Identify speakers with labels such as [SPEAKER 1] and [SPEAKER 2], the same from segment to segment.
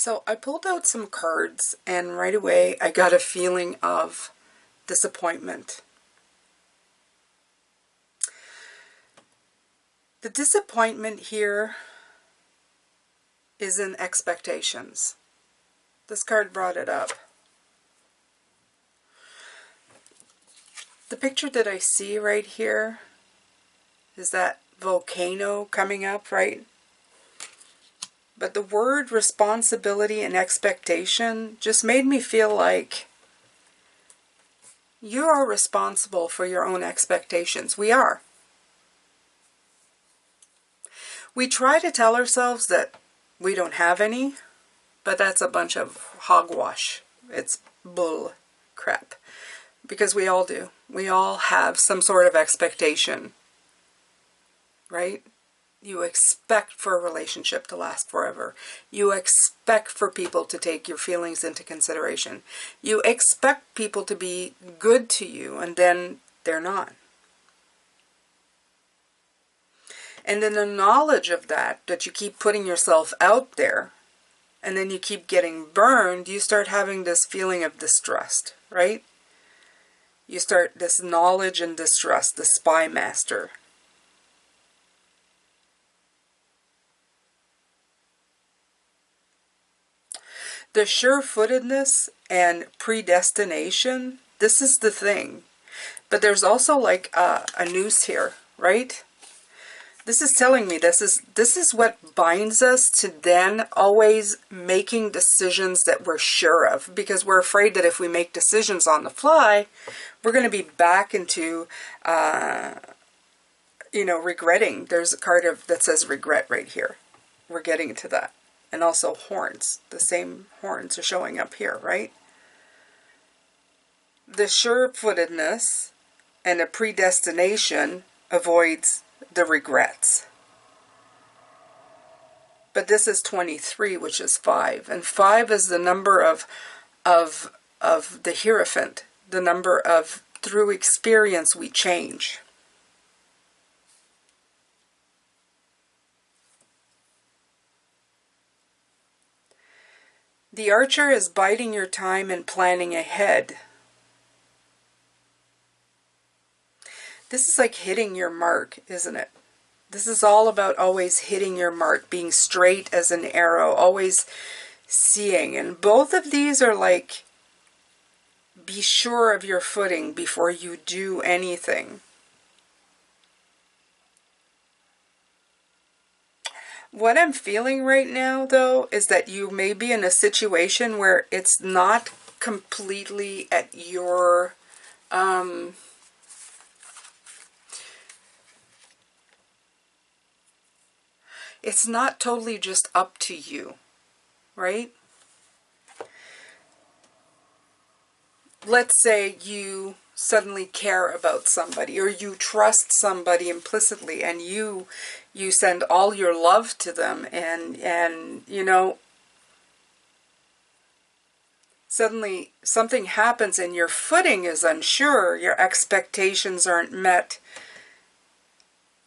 [SPEAKER 1] So I pulled out some cards and right away I got a feeling of disappointment. The disappointment here is in expectations. This card brought it up. The picture that I see right here is that volcano coming up, right? But the word responsibility and expectation just made me feel like you are responsible for your own expectations. We are. We try to tell ourselves that we don't have any, but that's a bunch of hogwash. It's bull crap. Because we all do. We all have some sort of expectation. Right? You expect for a relationship to last forever. You expect for people to take your feelings into consideration. You expect people to be good to you, and then they're not. And in the knowledge of that you keep putting yourself out there, and then you keep getting burned, you start having this feeling of distrust, right? You start this knowledge and distrust, the spy master. The sure-footedness and predestination, this is the thing. But there's also like a noose here, right? This is telling me this is what binds us to then always making decisions that we're sure of. Because we're afraid that if we make decisions on the fly, we're going to be back into, regretting. There's a card that says regret right here. We're getting to that. And also horns. The same horns are showing up here, right? The sure-footedness and the predestination avoids the regrets. But this is 23, which is 5. And 5 is the number of the Hierophant. The number of, through experience, we change. The Archer is biding your time and planning ahead. This is like hitting your mark, isn't it? This is all about always hitting your mark, being straight as an arrow, always seeing. And both of these are like, be sure of your footing before you do anything. What I'm feeling right now, though, is that you may be in a situation where it's not completely at your... it's not totally just up to you, right? Let's say you suddenly care about somebody, or you trust somebody implicitly, and you send all your love to them, and you know, suddenly something happens and your footing is unsure, your expectations aren't met,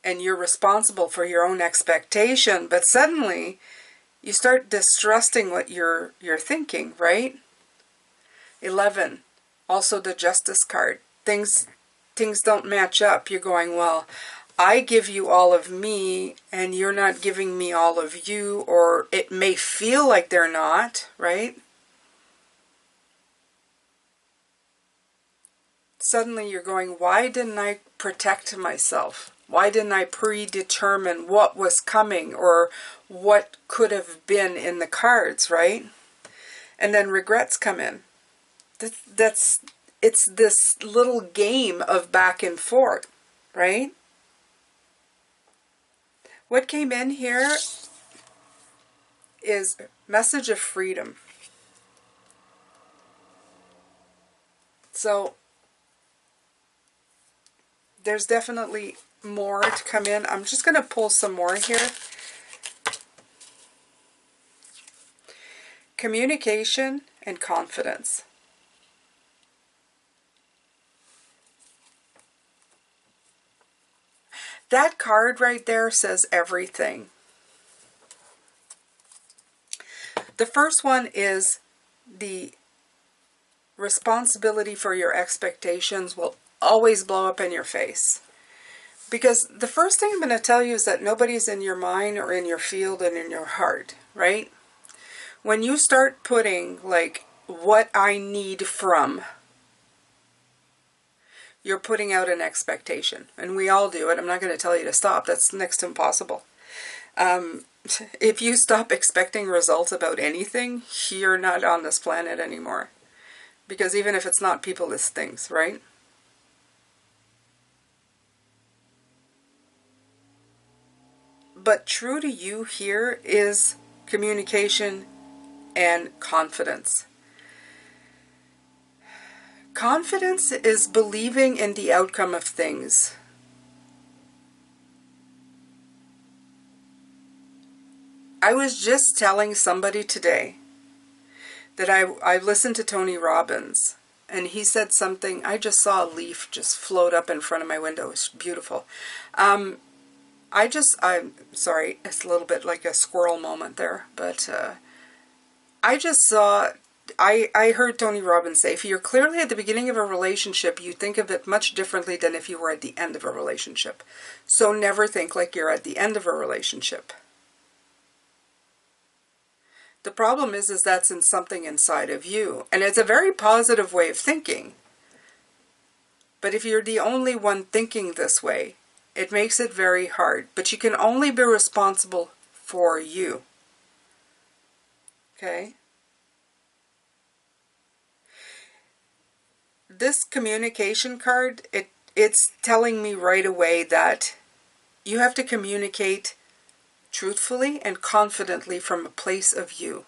[SPEAKER 1] and you're responsible for your own expectation, but suddenly you start distrusting what you're thinking, right? 11. Also the Justice card. Things don't match up. You're going, well, I give you all of me and you're not giving me all of you, or it may feel like they're not, right? Suddenly you're going, why didn't I protect myself? Why didn't I predetermine what was coming or what could have been in the cards, right? And then regrets come in. It's this little game of back and forth, right? What came in here is message of freedom. So there's definitely more to come in. I'm just going to pull some more here. Communication and confidence. That card right there says everything. The first one is the responsibility for your expectations will always blow up in your face. Because the first thing I'm going to tell you is that nobody's in your mind or in your field and in your heart, right? When you start putting, like, what I need from, you're putting out an expectation. And we all do it. I'm not going to tell you to stop. That's next to impossible. If you stop expecting results about anything, you're not on this planet anymore. Because even if it's not people, it's things, right? But true to you here is communication and confidence. Confidence is believing in the outcome of things. I was just telling somebody today that I listened to Tony Robbins, and he said something. I just saw a leaf just float up in front of my window. It's beautiful. I'm sorry, it's a little bit like a squirrel moment there, but I heard Tony Robbins say, if you're clearly at the beginning of a relationship, you think of it much differently than if you were at the end of a relationship. So never think like you're at the end of a relationship. The problem is that's in something inside of you. And it's a very positive way of thinking. But if you're the only one thinking this way, it makes it very hard. But you can only be responsible for you. Okay? This communication card, it's telling me right away that you have to communicate truthfully and confidently from a place of you.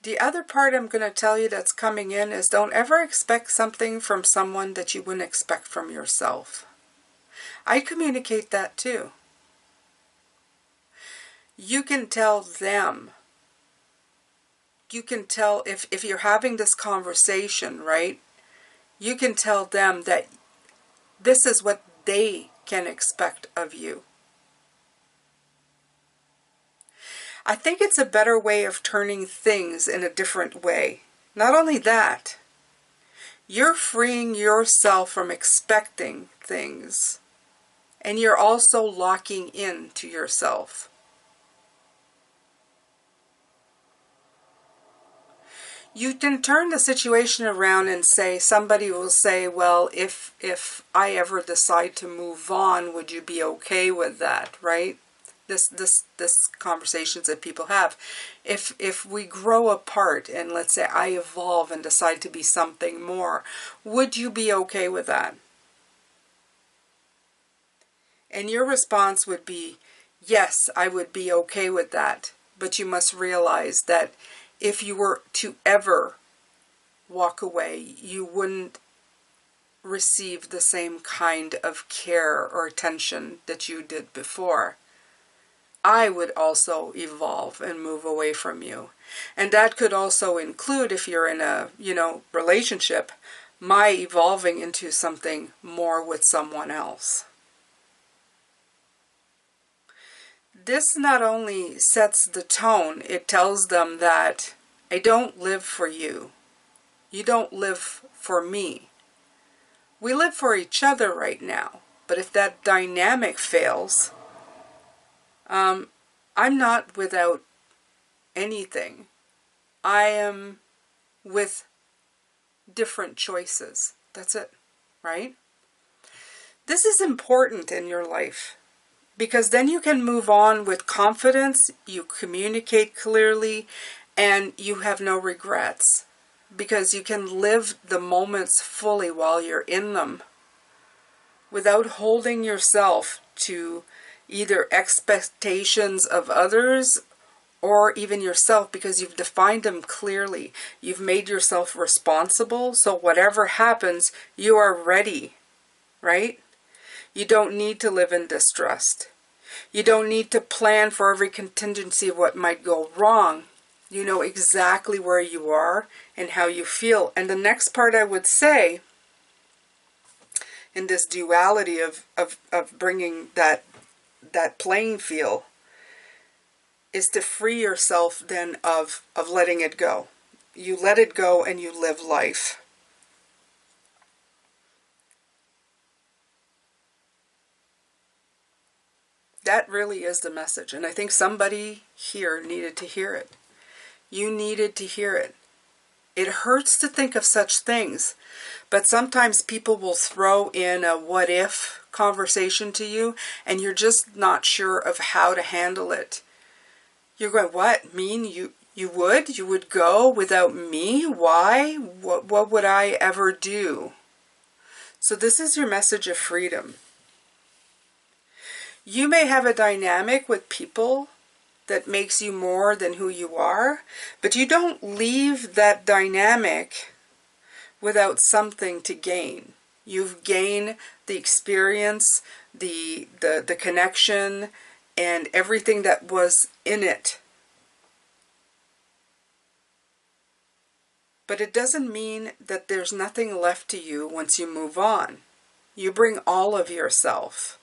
[SPEAKER 1] The other part I'm going to tell you that's coming in is don't ever expect something from someone that you wouldn't expect from yourself. I communicate that too. You can tell them. You can tell if you're having this conversation, right? You can tell them that this is what they can expect of you. I think it's a better way of turning things in a different way. Not only that, you're freeing yourself from expecting things, and you're also locking in to yourself. You can turn the situation around and say, somebody will say, well, if I ever decide to move on, would you be okay with that, right? This conversations that people have. If we grow apart and let's say I evolve and decide to be something more, would you be okay with that? And your response would be, yes, I would be okay with that. But you must realize that if you were to ever walk away, you wouldn't receive the same kind of care or attention that you did before. I would also evolve and move away from you. And that could also include, if you're in a, relationship, my evolving into something more with someone else. This not only sets the tone, it tells them that I don't live for you. You don't live for me. We live for each other right now. But if that dynamic fails, I'm not without anything. I am with different choices. That's it, right? This is important in your life. Because then you can move on with confidence, you communicate clearly, and you have no regrets. Because you can live the moments fully while you're in them without holding yourself to either expectations of others or even yourself, because you've defined them clearly. You've made yourself responsible, so whatever happens, you are ready, right? You don't need to live in distrust. You don't need to plan for every contingency of what might go wrong. You know exactly where you are and how you feel. And the next part I would say, in this duality of bringing that playing field, is to free yourself then of letting it go. You let it go and you live life. That really is the message. And I think somebody here needed to hear it. You needed to hear it. It hurts to think of such things, but sometimes people will throw in a what if conversation to you, and you're just not sure of how to handle it. You're going, what? Mean you would go without me? Why? What would I ever do? So this is your message of freedom. You may have a dynamic with people that makes you more than who you are, but you don't leave that dynamic without something to gain. You've gained the experience, the connection, and everything that was in it. But it doesn't mean that there's nothing left to you once you move on. You bring all of yourself.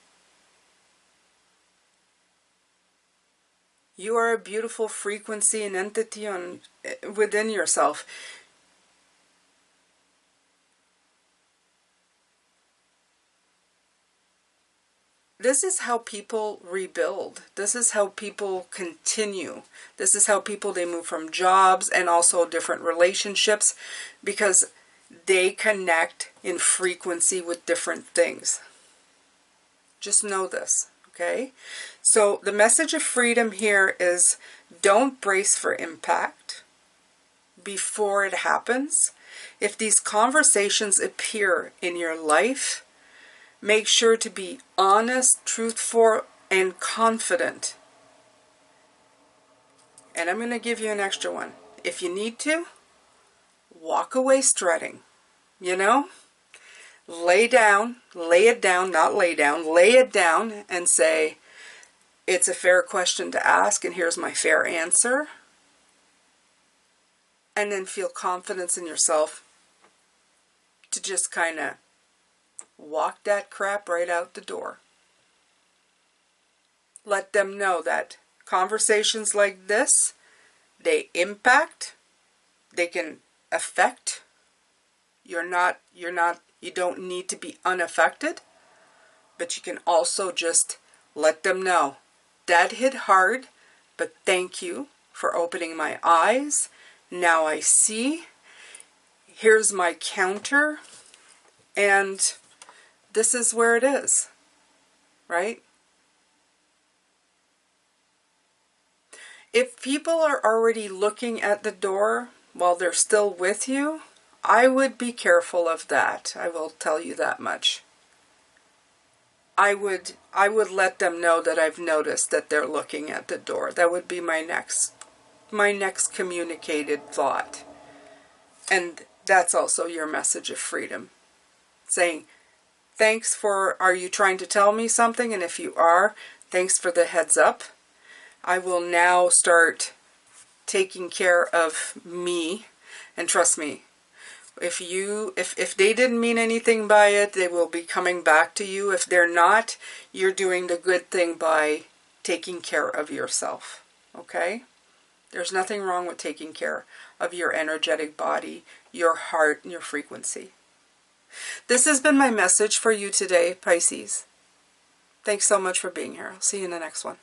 [SPEAKER 1] You are a beautiful frequency and entity within yourself. This is how people rebuild. This is how people continue. This is how they move from jobs and also different relationships, because they connect in frequency with different things. Just know this. Okay, so the message of freedom here is don't brace for impact before it happens. If these conversations appear in your life, make sure to be honest, truthful, and confident. And I'm going to give you an extra one. If you need to, walk away strutting. You know? Lay it down, lay it down and say, it's a fair question to ask and here's my fair answer. And then feel confidence in yourself to just kind of walk that crap right out the door. Let them know that conversations like this, they impact, they can affect. You don't need to be unaffected, but you can also just let them know that hit hard, but thank you for opening my eyes. Now I see. Here's my counter, and this is where it is, right? If people are already looking at the door while they're still with you, I would be careful of that. I will tell you that much. I would let them know that I've noticed that they're looking at the door. That would be my next communicated thought. And that's also your message of freedom. Saying, thanks for, are you trying to tell me something? And if you are, thanks for the heads up. I will now start taking care of me. And trust me, if they didn't mean anything by it, they will be coming back to you. If they're not, you're doing the good thing by taking care of yourself. Okay? There's nothing wrong with taking care of your energetic body, your heart, and your frequency. This has been my message for you today, Pisces. Thanks so much for being here. I'll see you in the next one.